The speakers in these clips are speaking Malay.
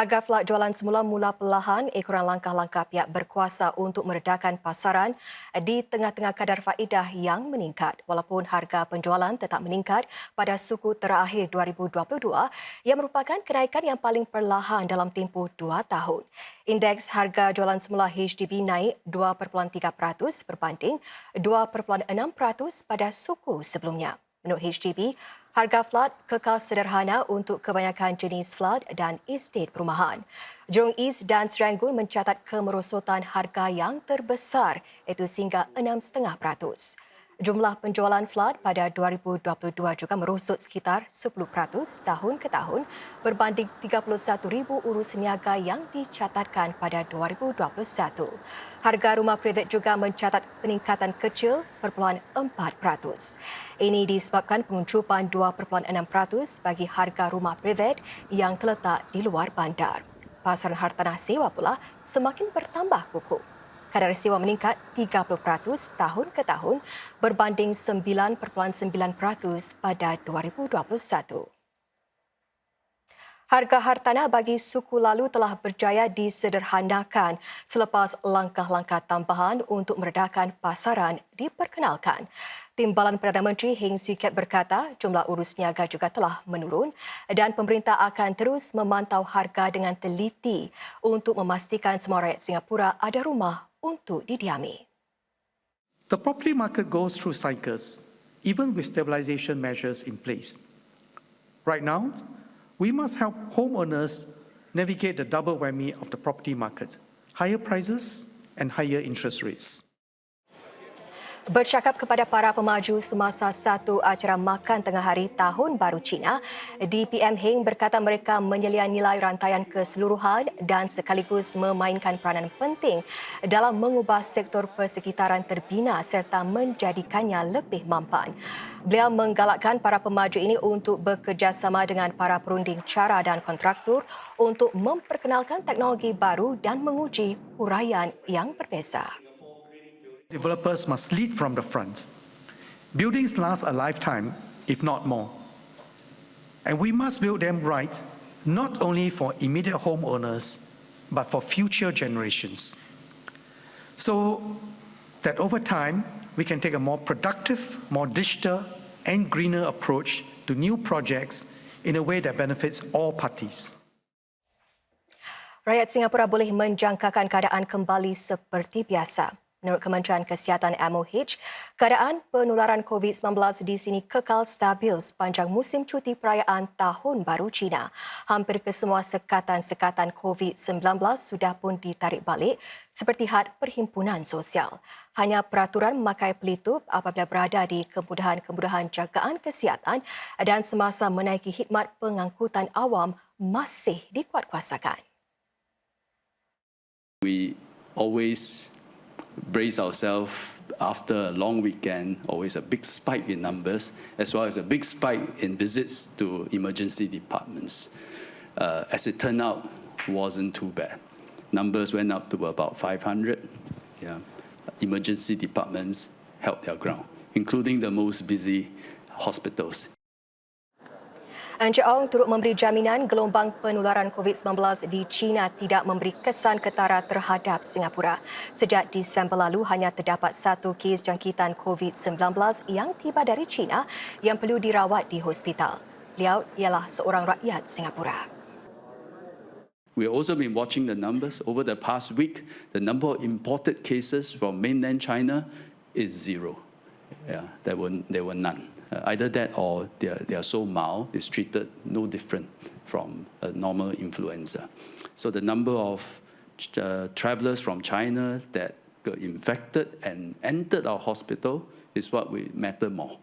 Harga flat jualan semula mula perlahan ekoran langkah-langkah pihak berkuasa untuk meredakan pasaran di tengah-tengah kadar faedah yang meningkat. Walaupun harga penjualan tetap meningkat pada suku terakhir 2022 yang merupakan kenaikan yang paling perlahan dalam tempoh 2 tahun. Indeks harga jualan semula HDB naik 2.3% berbanding 2.6% pada suku sebelumnya. Menurut HDB, harga flat kekal sederhana untuk kebanyakan jenis flat dan estet perumahan. Jurong East dan Serangoon mencatat kemerosotan harga yang terbesar iaitu sehingga 6.5%. Jumlah penjualan flat pada 2022 juga merosot sekitar 10% tahun ke tahun berbanding 31,000 urus niaga yang dicatatkan pada 2021. Harga rumah private juga mencatat peningkatan kecil 0.4%. Ini disebabkan penguncupan 2.6% bagi harga rumah private yang terletak di luar bandar. Pasaran hartanah sewa pula semakin bertambah kukuh. Kadar sewa meningkat 30% tahun ke tahun berbanding 9.9% pada 2021. Harga hartanah bagi suku lalu telah berjaya disederhanakan selepas langkah-langkah tambahan untuk meredakan pasaran diperkenalkan. Timbalan Perdana Menteri Heng Swee Keat berkata jumlah urus niaga juga telah menurun dan pemerintah akan terus memantau harga dengan teliti untuk memastikan semua rakyat Singapura ada rumah untuk didiami. The property market goes through cycles, even with stabilization measures in place. Right now, we must help homeowners navigate the double whammy of the property market, higher prices and higher interest rates. Bercakap kepada para pemaju semasa satu acara makan tengah hari Tahun Baru Cina, DPM Heng berkata mereka menyelian nilai rantaian keseluruhan dan sekaligus memainkan peranan penting dalam mengubah sektor persekitaran terbina serta menjadikannya lebih mampan. Beliau menggalakkan para pemaju ini untuk bekerjasama dengan para perunding cara dan kontraktor untuk memperkenalkan teknologi baru dan menguji huraian yang berbeza. Developers must lead from the front. Buildings last a lifetime, if not more. And we must build them right, not only for immediate homeowners, but for future generations. So that over time, we can take a more productive, more digital and greener approach to new projects in a way that benefits all parties. Rakyat Singapura boleh menjangkakan keadaan kembali seperti biasa. Menurut Kementerian Kesihatan MOH, keadaan penularan COVID-19 di sini kekal stabil sepanjang musim cuti perayaan Tahun Baru Cina. Hampir kesemua sekatan-sekatan COVID-19 sudah pun ditarik balik seperti had perhimpunan sosial. Hanya peraturan memakai pelitup apabila berada di kemudahan-kemudahan jagaan kesihatan dan semasa menaiki khidmat pengangkutan awam masih dikuatkuasakan. We always brace ourselves after a long weekend, always a big spike in numbers, as well as a big spike in visits to emergency departments. As it turned out, wasn't too bad. Numbers went up to about 500. Yeah. Emergency departments held their ground, including the most busy hospitals. Encik Ong turut memberi jaminan gelombang penularan COVID-19 di China tidak memberi kesan ketara terhadap Singapura. Sejak Disember lalu hanya terdapat satu kes jangkitan COVID-19 yang tiba dari China yang perlu dirawat di hospital. Beliau ialah seorang rakyat Singapura. We've also been watching the numbers. Over the past week, the number of imported cases from mainland China is zero. Yeah, there were none. Either that or they are so mild, it's treated no different from a normal influenza. So the number of travelers from China that got infected and entered our hospital is what we matter more.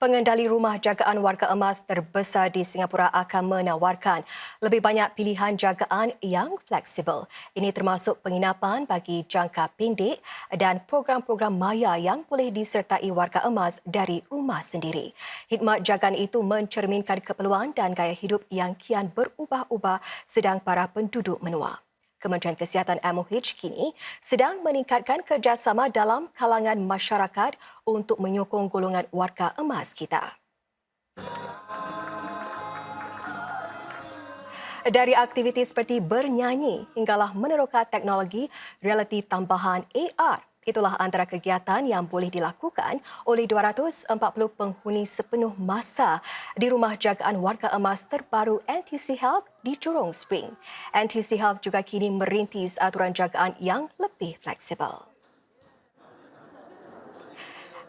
Pengendali rumah jagaan warga emas terbesar di Singapura akan menawarkan lebih banyak pilihan jagaan yang fleksibel. Ini termasuk penginapan bagi jangka pendek dan program-program maya yang boleh disertai warga emas dari rumah sendiri. Khidmat jagaan itu mencerminkan keperluan dan gaya hidup yang kian berubah-ubah sedang para penduduk menua. Kementerian Kesihatan MOH kini sedang meningkatkan kerjasama dalam kalangan masyarakat untuk menyokong golongan warga emas kita. Dari aktiviti seperti bernyanyi hinggalah meneroka teknologi realiti tambahan AR. Itulah antara kegiatan yang boleh dilakukan oleh 240 penghuni sepenuh masa di rumah jagaan warga emas terbaru NTUC Health di Jurong Spring. NTUC Health juga kini merintis aturan jagaan yang lebih fleksibel.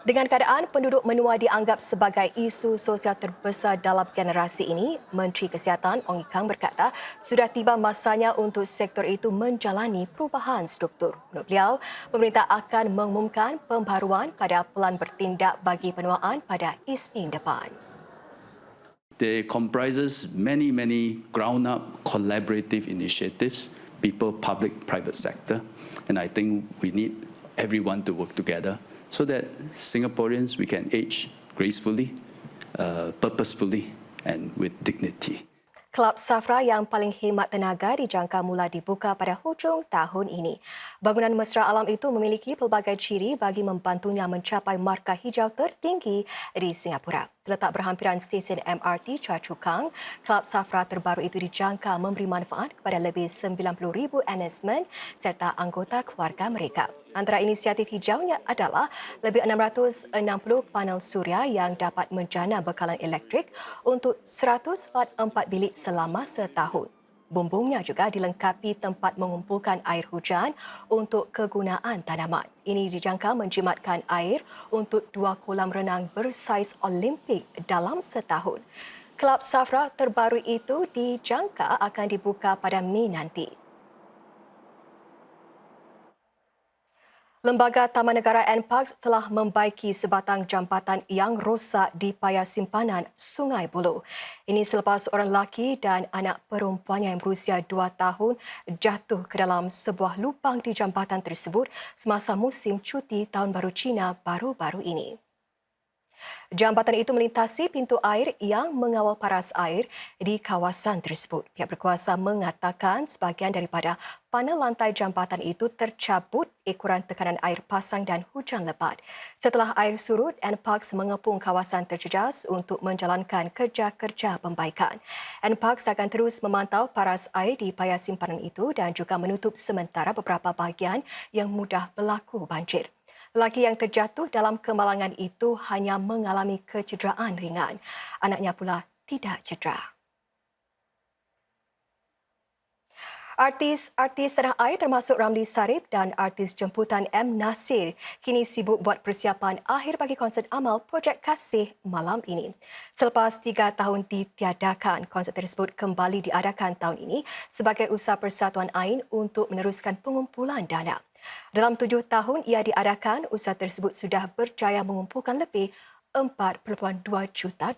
Dengan keadaan penduduk menua dianggap sebagai isu sosial terbesar dalam generasi ini, Menteri Kesihatan Ong Ye Kung berkata sudah tiba masanya untuk sektor itu menjalani perubahan struktur. Menurut beliau, pemerintah akan mengumumkan pembaruan pada Pelan Bertindak bagi Penuaan pada Isnin depan. They comprises many ground-up collaborative initiatives, people, public, private sector, and I think we need everyone to work together so that Singaporeans, we can age gracefully, purposefully, and with dignity. Kelab Safra yang paling hemat tenaga dijangka mula dibuka pada hujung tahun ini. Bangunan mesra alam itu memiliki pelbagai ciri bagi membantunya mencapai markah hijau tertinggi di Singapura. Terletak berhampiran stesen MRT Choa Chu Kang, Kelab Safra terbaru itu dijangka memberi manfaat kepada lebih 90,000 NSmen serta anggota keluarga mereka. Antara inisiatif hijaunya adalah lebih 660 panel suria yang dapat menjana bekalan elektrik untuk 104 bilik selama setahun. Bumbungnya juga dilengkapi tempat mengumpulkan air hujan untuk kegunaan tanaman. Ini dijangka menjimatkan air untuk 2 kolam renang bersaiz Olimpik dalam setahun. Kelab Safra terbaru itu dijangka akan dibuka pada Mei nanti. Lembaga Taman Negara NParks telah membaiki sebatang jambatan yang rosak di paya simpanan Sungai Buloh. Ini selepas seorang lelaki dan anak perempuannya yang berusia 2 tahun jatuh ke dalam sebuah lubang di jambatan tersebut semasa musim cuti Tahun Baru Cina baru-baru ini. Jambatan itu melintasi pintu air yang mengawal paras air di kawasan tersebut. Pihak berkuasa mengatakan sebahagian daripada panel lantai jambatan itu tercabut ekoran tekanan air pasang dan hujan lebat. Setelah air surut, NParks mengepung kawasan terjejas untuk menjalankan kerja-kerja pembaikan. NParks akan terus memantau paras air di paya simpanan itu dan juga menutup sementara beberapa bahagian yang mudah berlaku banjir. Lelaki yang terjatuh dalam kemalangan itu hanya mengalami kecederaan ringan. Anaknya pula tidak cedera. Artis-artis tanah air termasuk Ramli Sarip dan artis jemputan M. Nasir kini sibuk buat persiapan akhir bagi konsert amal Projek Kasih malam ini. Selepas 3 tahun ditiadakan, konsert tersebut kembali diadakan tahun ini sebagai usaha Persatuan Ain untuk meneruskan pengumpulan dana. Dalam 7 tahun ia diadakan, usaha tersebut sudah berjaya mengumpulkan lebih $4.2 juta.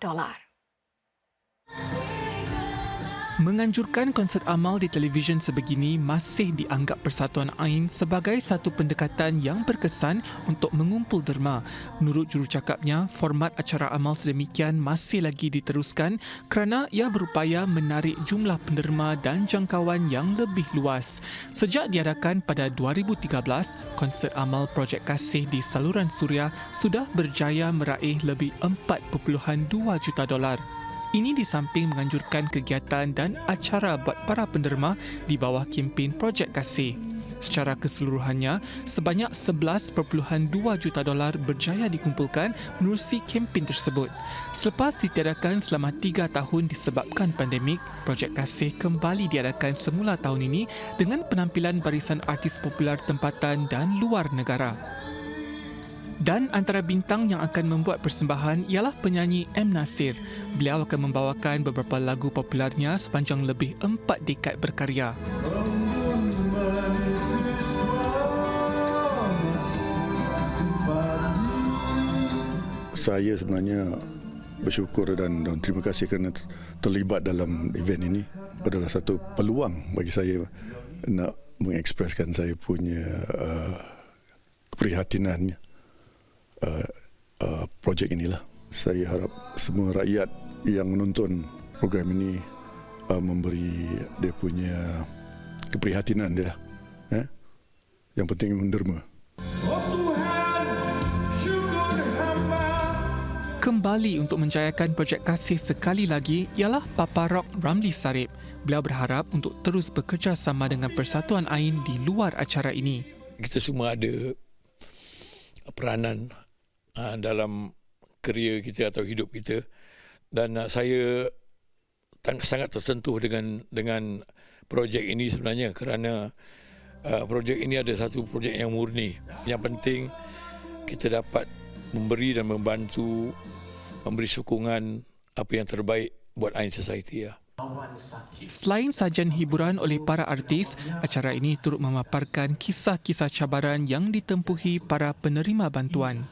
Menganjurkan konsert amal di televisyen sebegini masih dianggap Persatuan Ain sebagai satu pendekatan yang berkesan untuk mengumpul derma. Menurut jurucakapnya, format acara amal sedemikian masih lagi diteruskan kerana ia berupaya menarik jumlah penderma dan jangkauan yang lebih luas. Sejak diadakan pada 2013, konsert amal Projek Kasih di saluran suria sudah berjaya meraih lebih $4.2 juta. Ini di samping menganjurkan kegiatan dan acara buat para penderma di bawah kempen Projek Kasih. Secara keseluruhannya, sebanyak $11.2 juta berjaya dikumpulkan menerusi kempen tersebut. Selepas ditiadakan selama 3 tahun disebabkan pandemik, Projek Kasih kembali diadakan semula tahun ini dengan penampilan barisan artis popular tempatan dan luar negara. Dan antara bintang yang akan membuat persembahan ialah penyanyi M. Nasir. Beliau akan membawakan beberapa lagu popularnya sepanjang lebih 4 dekad berkarya. Saya sebenarnya bersyukur dan terima kasih kerana terlibat dalam event ini. Adalah satu peluang bagi saya nak mengekspreskan saya punya keprihatinannya. Projek inilah. Saya harap semua rakyat yang menonton program ini memberi dia punya keprihatinan dia. Yang penting menderma. Kembali untuk menjayakan Projek Kasih sekali lagi ialah Papa Rock Ramli Sarip. Beliau berharap untuk terus bekerjasama dengan Persatuan Ain di luar acara ini. Kita semua ada peranan dalam kerjaya kita atau hidup kita, dan saya sangat tersentuh dengan projek ini sebenarnya, kerana projek ini ada satu projek yang murni. Yang penting kita dapat memberi dan membantu, memberi sokongan apa yang terbaik buat Ain Society. Selain sajian hiburan oleh para artis, acara ini turut memaparkan kisah-kisah cabaran yang ditempuhi para penerima bantuan.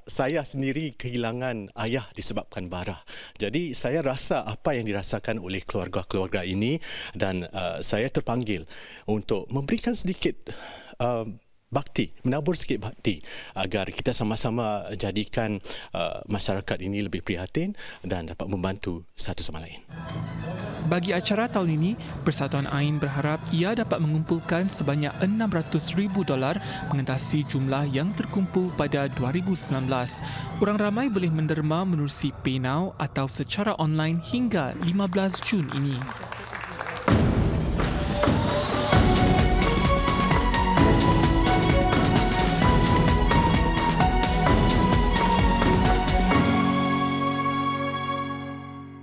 Saya sendiri kehilangan ayah disebabkan bara. Jadi saya rasa apa yang dirasakan oleh keluarga-keluarga ini, dan saya terpanggil untuk memberikan sedikit bakti, menabur sikit bakti agar kita sama-sama jadikan masyarakat ini lebih prihatin dan dapat membantu satu sama lain. Bagi acara tahun ini, Persatuan Ain berharap ia dapat mengumpulkan sebanyak $600,000 mengatasi jumlah yang terkumpul pada 2019. Orang ramai boleh menderma menerusi PayNow atau secara online hingga 15 Jun ini.